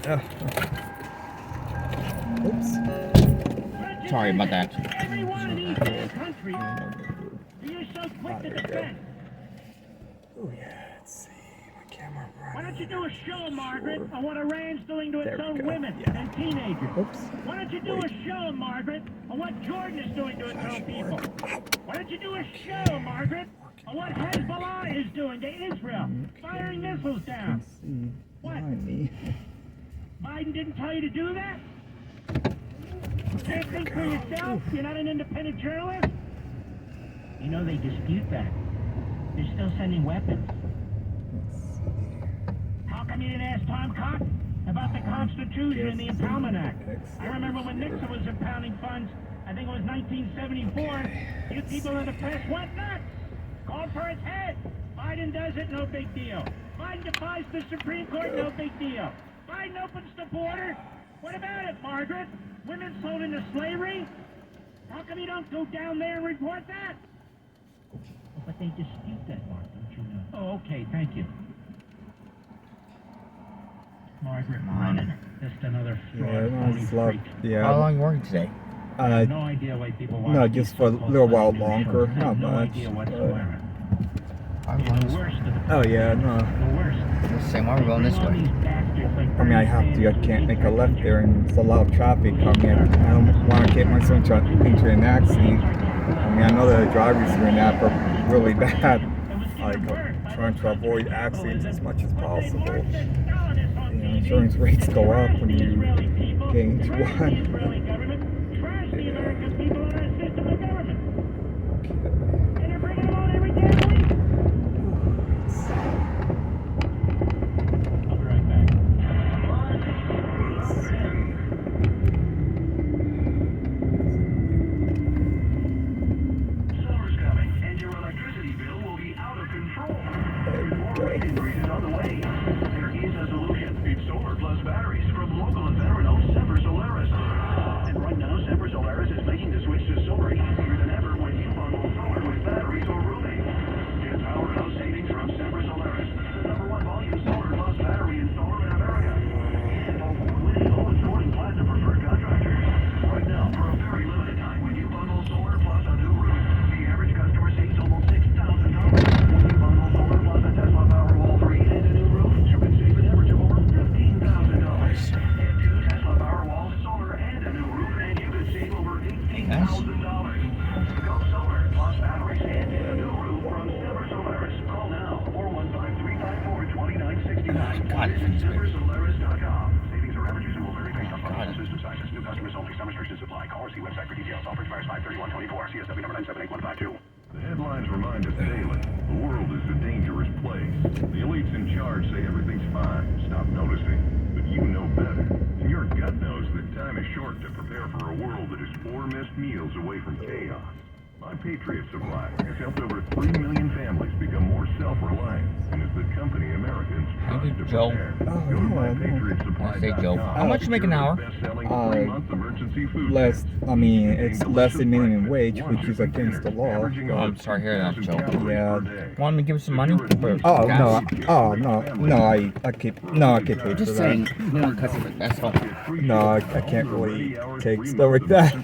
Oops. Sorry about that. Everyone in these countries, you're so quick to defend. Oh yeah, let's see. My camera running. Why don't you do a show, Margaret, on what Iran's doing to its own women and teenagers? Oops. Why don't you do a show, Margaret, on what Jordan is doing to its own people? Why don't you do a show, Margaret, on what Hezbollah is doing to Israel, firing missiles down? What? Biden didn't tell you to do that? You can't think for yourself? You're not an independent journalist? You know they dispute that. They're still sending weapons. How come you didn't ask Tom Cox about the Constitution and the Impoundment Act? I remember when Nixon was impounding funds, I think it was 1974, you people in the press went nuts. Called for its head. Biden does it, no big deal. Biden defies the Supreme Court, no big deal. Biden opens the border. What about it, Margaret? Women sold into slavery? How come you don't go down there and report that? But they dispute that, Mark, don't you know? Oh, okay, thank you. Margaret running. Just another fraud, phony freak. How long are you working today? I have no idea why people want no, to just keep for a so close little to while the longer, show. not No much. idea whatsoever. I'm It's going the worst of the Oh yeah, no. the worst. Same way we're going this way. I mean, I have to. I can't make a left there, and there's a lot of traffic coming in. I don't want to get myself into an accident. I mean, I know the drivers doing that, but really bad. Like trying to avoid accidents as much as possible. You know, insurance rates go up when you get into one. The headlines remind us daily, the world is a dangerous place. The elites in charge say everything's fine, stop noticing. But you know better. And your gut knows that time is short to prepare for a world that is 4 missed meals away from chaos. My Patriot Supply has helped over 3 million families become more self-reliant and is the company Americans trust to prepare. Go to MyPatriotSupply.com. How much you make an hour? Less. I mean, it's less than minimum wage, which is against the law. I'm sorry to hear that, Joe. Yeah. Want me to give you some money? Oh no. Oh no. No, I get paid for Just that. saying. No, because that's all. No, I can't really take stuff like that.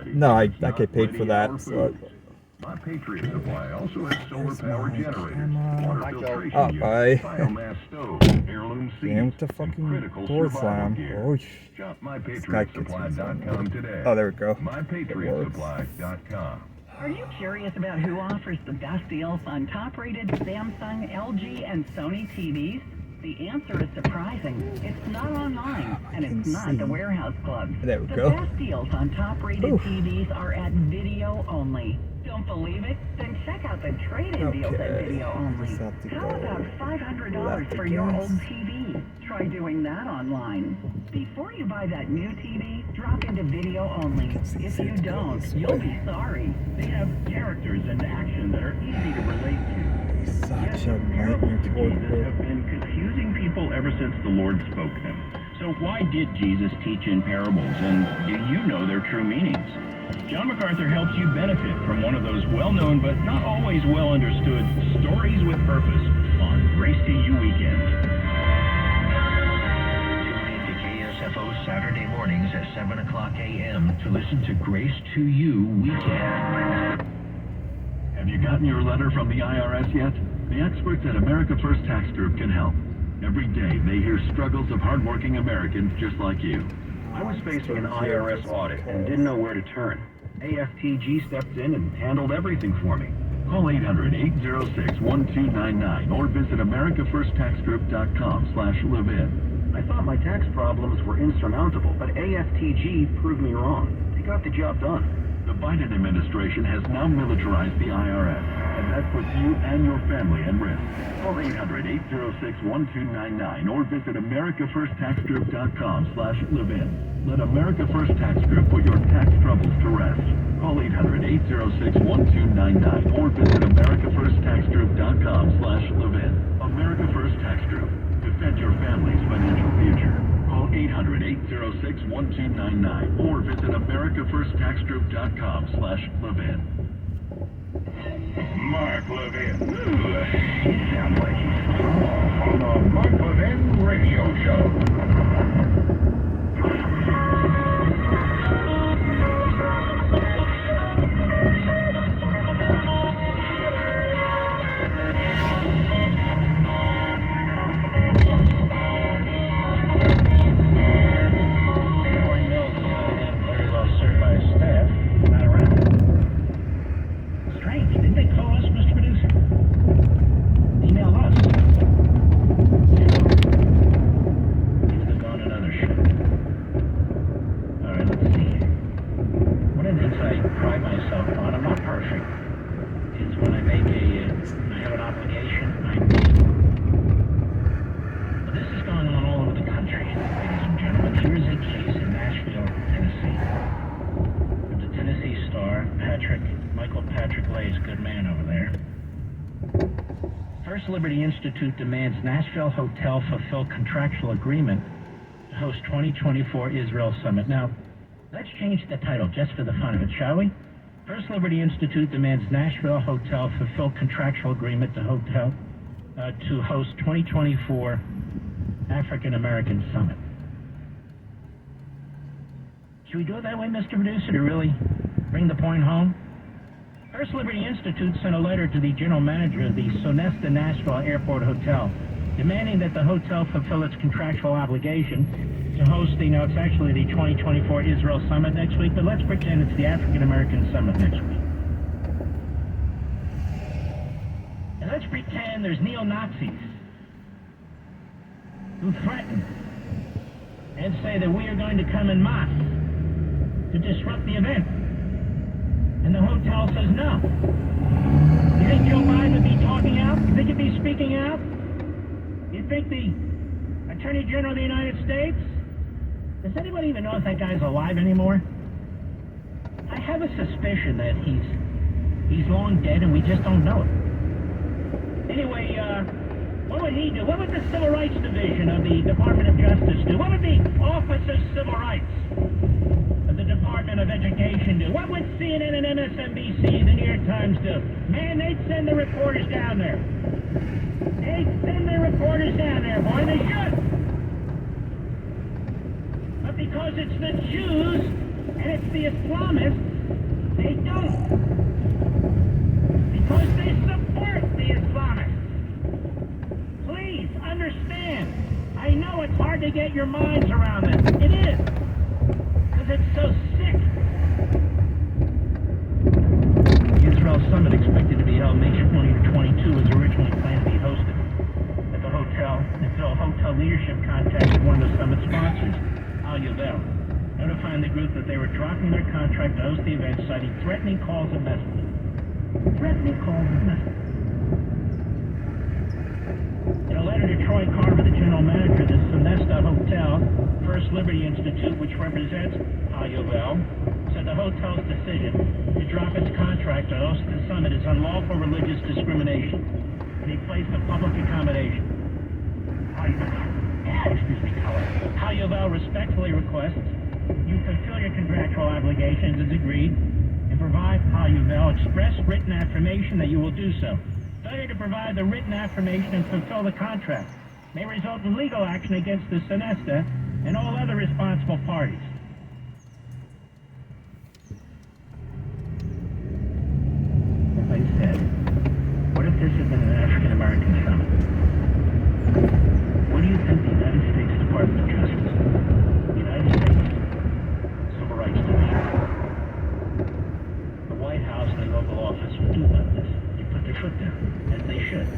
No, I get paid for that. So. My Patriot Supply also has solar power generators, water filtration units, bye. biomass stove, heirloom seeds, Damn, what the fucking door slam. Oh, shop MyPatriotSupply.com today. Oh, there we go. MyPatriotSupply.com. Are you curious about who offers the best deals on top-rated Samsung, LG, and Sony TVs? The answer is surprising. It's not online, and it's not the warehouse clubs. There we the go. best deals on top-rated TVs are at video only. Don't believe it? Then check out the trade-in deals at video only. How about $500 for your old TV? Try doing that online. Before you buy that new TV, drop into video only. If you don't, you'll be sorry. They have characters and action that are easy to relate to. Such a nightmare to work with. Have been confusing people ever since the Lord spoke them. So why did Jesus teach in parables, and do you know their true meanings? John MacArthur helps you benefit from one of those well-known but not always well-understood stories with purpose on Grace to You Weekend. Saturday mornings at 7 o'clock a.m. to listen to Grace to You Weekend. Have you gotten your letter from the IRS yet? The experts at America First Tax Group can help. Every day they hear struggles of hardworking Americans just like you. I was facing an IRS audit and didn't know where to turn. AFTG stepped in and handled everything for me. Call 800-806-1299 or visit americafirstaxgroup.com/live-in. I thought my tax problems were insurmountable, but AFTG proved me wrong. They got the job done. The Biden administration has now militarized the IRS, and that puts you and your family at risk. Call 800-806-1299 or visit americafirstaxgroup.com/live-in. Let America First Tax Group put your tax troubles to rest. Call 800-806-1299 or visit americafirstaxgroup.com/live-in. America First Tax Group. Defend your family's financial future. Call 800-806-1299 or visit americafirstaxgroup.com/live-in. Mark Levin. He sounds like he's on the Mark Levin Radio Show. Liberty Institute demands Nashville Hotel fulfill contractual agreement to host 2024 Israel Summit. Now, let's change the title just for the fun of it, shall we? First Liberty Institute demands Nashville Hotel fulfill contractual agreement to host 2024 African American Summit. Should we do it that way, Mr. Producer, to really bring the point home? First Liberty Institute sent a letter to the general manager of the Sonesta Nashville Airport Hotel, demanding that the hotel fulfill its contractual obligation to host it's actually the 2024 Israel Summit next week, but let's pretend it's the African American Summit next week. And let's pretend there's neo-Nazis who threaten and say that we are going to come en masse to disrupt the event. And the hotel says no. You think Joe Biden would be talking out? You think he'd be speaking out? You think the Attorney General of the United States? Does anybody even know if that guy's alive anymore? I have a suspicion that he's long dead and we just don't know it. Anyway, what would he do? What would the Civil Rights Division of the Department of Justice do? What would the Office of Civil Rights of the Department of Education do? What would CNN and MSNBC, the New York Times do? Man, they'd send the reporters down there. They'd send their reporters down there, boy, they should. But because it's the Jews and it's the Islamists, they don't. Because they support the Islamists. Please understand. I know it's hard to get your minds around this. It is. Because it's so sick. The Israel Summit, expected to be held May 2022, was originally planned to be hosted at the hotel until hotel leadership contacted one of the summit sponsors, notifying the group that they were dropping their contract to host the event, citing threatening calls and messages. Threatening calls and messages. In a letter to Troy Carver, the general manager of the Sonesta Hotel, First Liberty Institute, which represents Yovel, said the hotel's decision to drop its contract to host the summit is unlawful religious discrimination, and he placed a public accommodation. Yovel respectfully requests you fulfill your contractual obligations as agreed and provide Yovel express written affirmation that you will do so. Failure to provide the written affirmation and fulfill the contract may result in legal action against the Sonesta and all other responsible parties. As I said, what if this had been an African-American summit? What do you think the United States Department of Justice, the United States Civil Rights Division, the White House and the Oval Office would do about this? They put their foot down, as they should.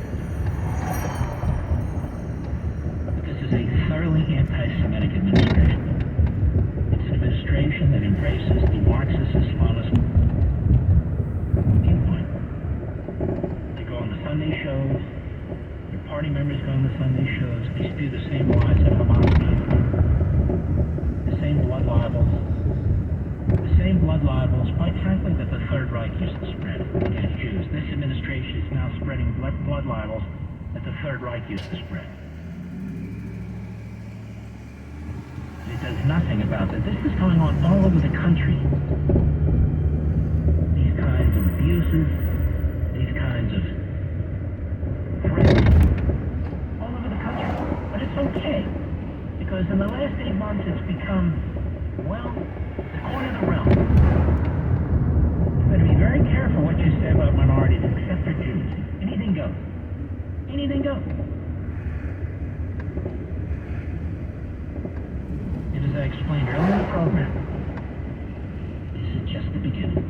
But this is a thoroughly anti-Semitic administration. It's an administration that embraces the Marxist Islamist viewpoint. They go on the Sunday shows, their party members go on the Sunday shows, they spew the same lies that Hamas does, the same blood libels, quite frankly, that the Third Reich used to spread against Jews. This administration is now spreading blood libels that the Third Reich used to spread. It does nothing about that. This is going on all over the country. These kinds of abuses, these kinds of threats, all over the country. But it's okay, because in the last 8 months it's become, well, the coin of the realm. You better be very careful what you say about minorities, except for Jews. Anything goes. Anything goes. And as I explained earlier in the program, this is just the beginning.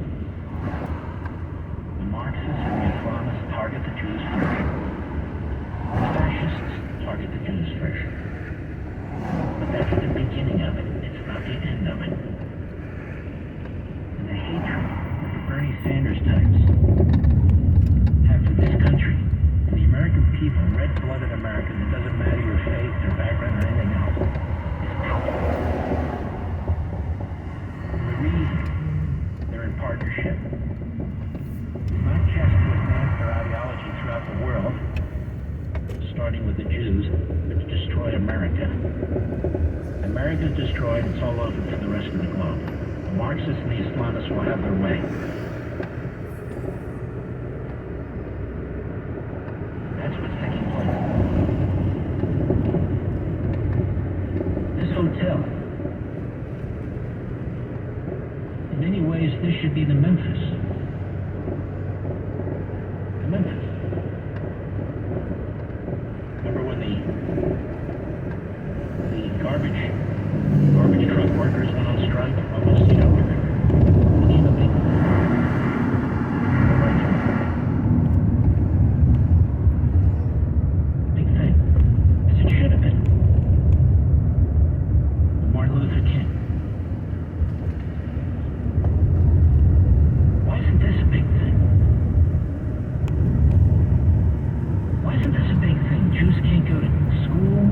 The Marxists and the Islamists target the Jews first. The fascists target the Jews first. But that's the beginning of it. It's not the end of it. And the hatred that the Bernie Sanders types have for this country and the American people, red-blooded Americans, it doesn't matter your faith, their background, or anything else, is palpable. And the reason they're in partnership is not just to advance their ideology throughout the world, starting with the Jews, but to destroy America. America's destroyed, it's all over for the rest of the globe. The Marxists and the Islamists will have their way. That's what's taking place. This hotel, in many ways, this should be the Memphis. The Memphis. Remember when the garbage truck workers went on strike? Almost, you don't remember. Became a big thing. As it should have been. Martin Luther King. Why isn't this a big thing? Why isn't this a big thing? Jews can't go to school.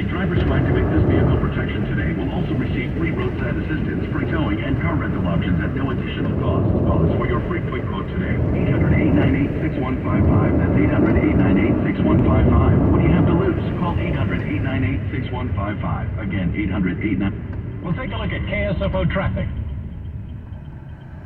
Drivers who activate this vehicle protection today will also receive free assistance, free towing, and car rental options at no additional cost. Call us for your free quick quote today. 800-898-6155. That's 800-898-6155. What do you have to lose? Call 800-898-6155. Again, 800-898. We'll take a look at KSFO traffic.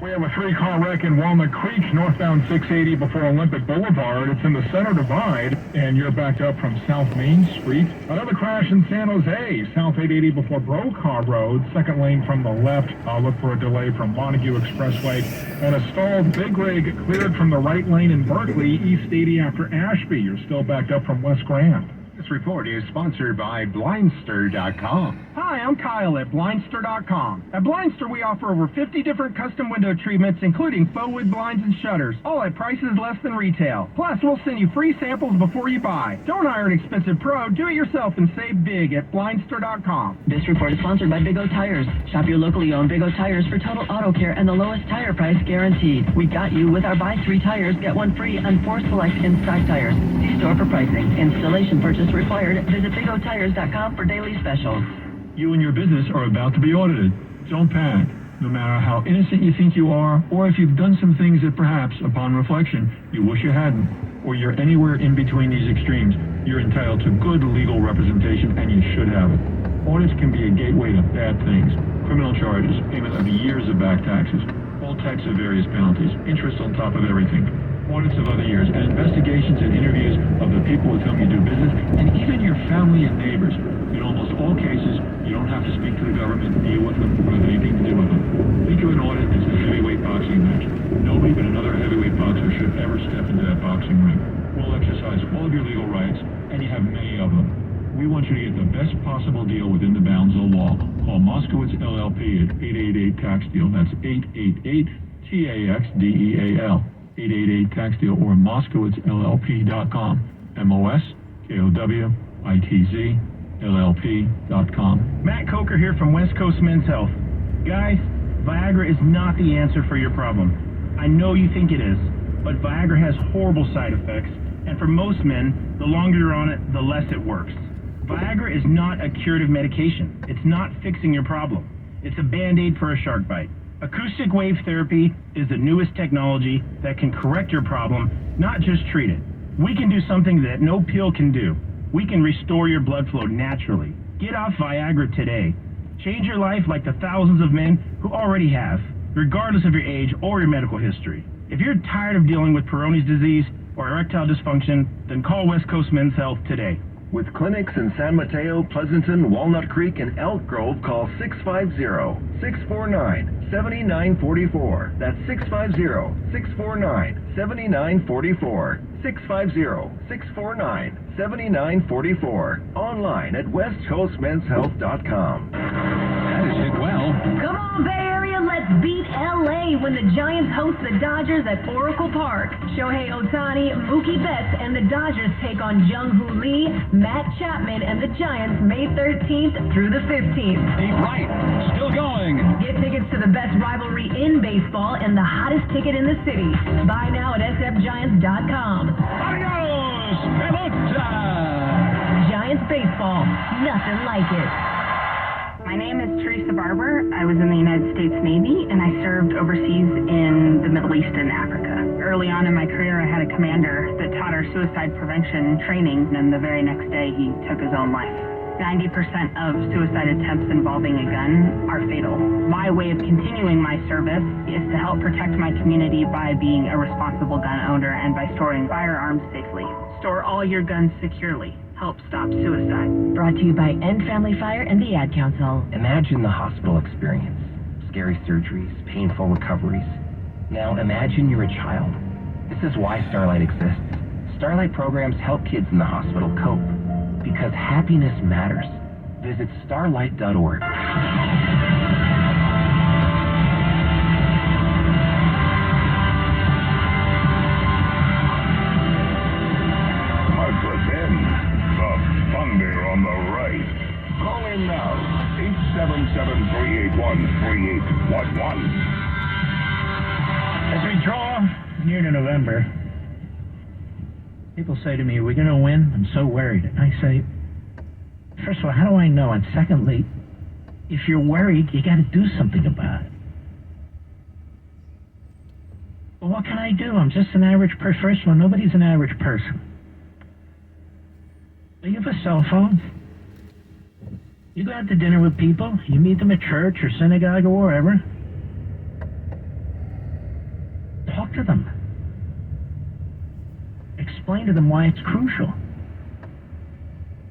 We have a 3-car wreck in Walnut Creek, northbound 680 before Olympic Boulevard. It's in the center divide, and you're backed up from South Main Street. Another crash in San Jose, south 880 before Brokaw Road, second lane from the left. Look for a delay from Montague Expressway. And a stalled big rig cleared from the right lane in Berkeley, east 80 after Ashby. You're still backed up from West Grand. This report is sponsored by Blindster.com. Hi, I'm Kyle at Blindster.com. At Blindster, we offer over 50 different custom window treatments, including faux wood blinds and shutters, all at prices less than retail. Plus, we'll send you free samples before you buy. Don't hire an expensive pro. Do it yourself and save big at Blindster.com. This report is sponsored by Big O Tires. Shop your locally owned Big O Tires for total auto care and the lowest tire price guaranteed. We got you with our buy 3 tires, get 1 free on 4 select in-stock tires. See store for pricing. Installation purchase required. Visit BigOTires.com for daily specials. You and your business are about to be audited. Don't panic. No matter how innocent you think you are, or if you've done some things that perhaps, upon reflection, you wish you hadn't, or you're anywhere in between these extremes, you're entitled to good legal representation, and you should have it. Audits can be a gateway to bad things. Criminal charges, payment of years of back taxes, all types of various penalties, interest on top of everything. Audits of other years, and investigations and interviews of the people with whom you do business, and even your family and neighbors. In almost all cases, you don't have to speak to the government, deal with them, or have anything to do with them. Think of an audit as a heavyweight boxing match. Nobody but another heavyweight boxer should ever step into that boxing ring. We'll exercise all of your legal rights, and you have many of them. We want you to get the best possible deal within the bounds of the law. Call Moskowitz LLP at 888-TAX-DEAL. That's 888-TAXDEAL. 888-TAX-DEAL or MoskowitzLLP.com. MOSKOWITZ-LLP.com. Matt Coker here from West Coast Men's Health. Guys, Viagra is not the answer for your problem. I know you think it is, but Viagra has horrible side effects, and for most men, the longer you're on it, the less it works. Viagra is not a curative medication. It's not fixing your problem. It's a Band-Aid for a shark bite. Acoustic wave therapy is the newest technology that can correct your problem, not just treat it. We can do something that no pill can do. We can restore your blood flow naturally. Get off Viagra today. Change your life like the thousands of men who already have, regardless of your age or your medical history. If you're tired of dealing with Peyronie's disease or erectile dysfunction, then call West Coast Men's Health today. With clinics in San Mateo, Pleasanton, Walnut Creek, and Elk Grove, call 650-649-7944. That's 650-649-7944. 650-649-7944. Online at westcoastmenshealth.com. That is it well. Come on, Bay Area, let's beat LA when the Giants host the Dodgers at Oracle Park. Shohei Ohtani, Mookie Betts, and the Dodgers take on Jung-Hoo Lee, Matt Chapman, and the Giants May 13th through the 15th. Deep right, still going. Get tickets to the best rivalry in baseball and the hottest ticket in the city. Buy now at sfgiants.com. Adios, pelota! Giants baseball, nothing like it. My name is Teresa Barber. I was in the United States Navy, and I served overseas in the Middle East and Africa. Early on in my career, I had a commander that taught our suicide prevention training, and the very next day, he took his own life. 90% of suicide attempts involving a gun are fatal. My way of continuing my service is to help protect my community by being a responsible gun owner and by storing firearms safely. Store all your guns securely. Help stop suicide. Brought to you by End Family Fire and the Ad Council. Imagine the hospital experience. Scary surgeries, painful recoveries. Now imagine you're a child. This is why Starlight exists. Starlight programs help kids in the hospital cope. Because happiness matters. Visit starlight.org. Thunder on the right. Call in now. 877-381-3811. As we draw near to November, people say to me, "Are we going to win? I'm so worried." And I say, first of all, how do I know? And secondly, If you're worried, you gotta do something about it. Well, what can I do? I'm just an average person. First of all, nobody's an average person. You have a cell phone. You go out to dinner with people. You meet them at church or synagogue or wherever. Talk to them. Explain to them why it's crucial.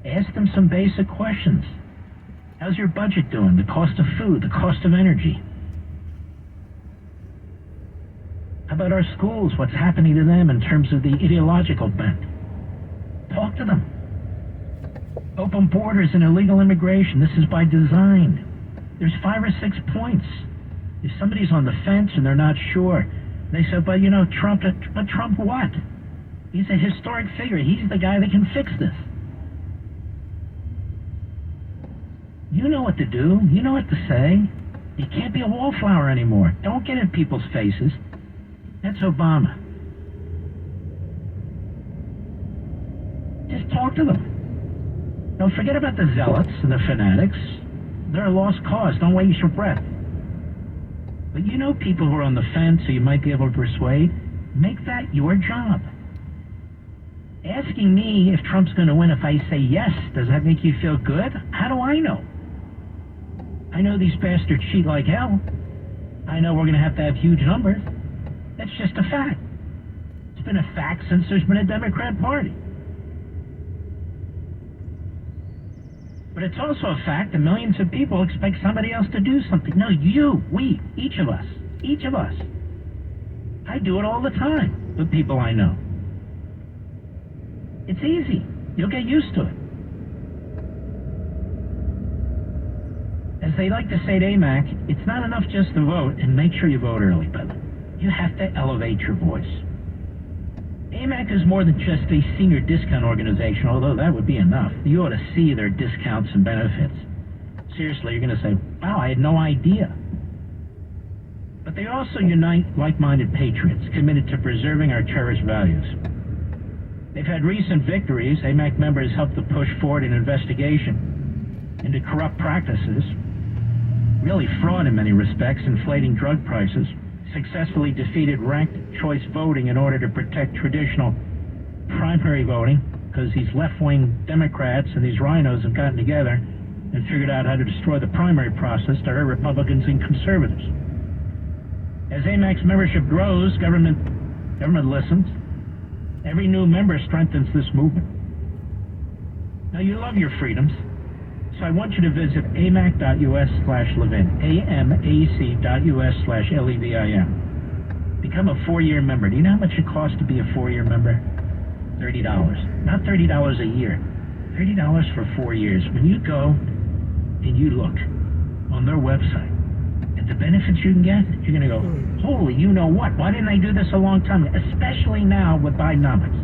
Ask them some basic questions. How's your budget doing? The cost of food, the cost of energy. How about our schools? What's happening to them in terms of the ideological bent? Talk to them. Open borders and illegal immigration. This is by design. There's 5 or 6 points. If somebody's on the fence and they're not sure, they say, but you know, Trump what? He's a historic figure. He's the guy that can fix this. You know what to do. You know what to say. You can't be a wallflower anymore. Don't get in people's faces. That's Obama. Just talk to them. Don't forget about the zealots and the fanatics. They're a lost cause. Don't waste your breath. But you know people who are on the fence who you might be able to persuade. Make that your job. Asking me if Trump's going to win, if I say yes, does that make you feel good? How do I know? I know these bastards cheat like hell. I know we're going to have huge numbers. That's just a fact. It's been a fact since there's been a Democrat Party. But it's also a fact that millions of people expect somebody else to do something. No, you, we, each of us. I do it all the time with people I know. It's easy. You'll get used to it. As they like to say at AMAC, it's not enough just to vote, and make sure you vote early, brother. You have to elevate your voice. AMAC is more than just a senior discount organization, although that would be enough. You ought to see their discounts and benefits. Seriously, you're going to say, wow, I had no idea. But they also unite like-minded patriots committed to preserving our cherished values. They've had recent victories. AMAC members helped to push forward an investigation into corrupt practices, really fraud in many respects, inflating drug prices, successfully defeated ranked choice voting in order to protect traditional primary voting, because these left-wing Democrats and these rhinos have gotten together and figured out how to destroy the primary process to hurt Republicans and conservatives. As AMAC's membership grows, government listens. Every new member strengthens this movement. Now, you love your freedoms, so I want you to visit amac.us/Levin, amac.us/LEVIN. Become a 4-year member. Do you know how much it costs to be a 4-year member? $30. Not $30 a year. $30 for 4 years. When you go and you look on their website at the benefits you can get, you're going to go, holy, you know what? Why didn't I do this a long time ago? Especially now with Bidenomics.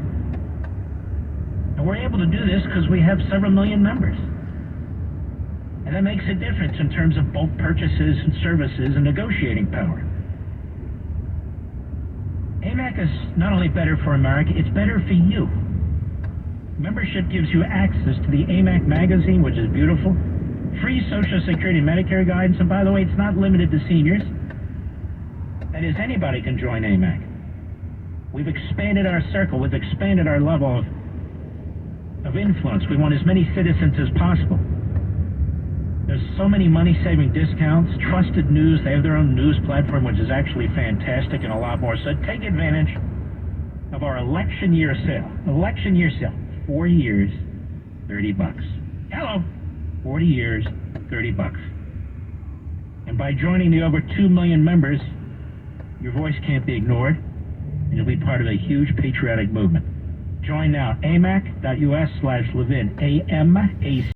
And we're able to do this because we have several million members. And that makes a difference in terms of bulk purchases and services and negotiating power. AMAC is not only better for America, it's better for you. Membership gives you access to the AMAC magazine, which is beautiful, free Social Security and Medicare guidance, and by the way, it's not limited to seniors. That is, anybody can join AMAC. We've expanded our circle, we've expanded our level of influence. We want as many citizens as possible. There's so many money-saving discounts, trusted news. They have their own news platform, which is actually fantastic, and a lot more. So take advantage of our election year sale. Election year sale. 4 years, $30. Hello. 40 years, $30. And by joining the over 2 million members, your voice can't be ignored, and you'll be part of a huge patriotic movement. Join now. amac.us/Levin. AMAC.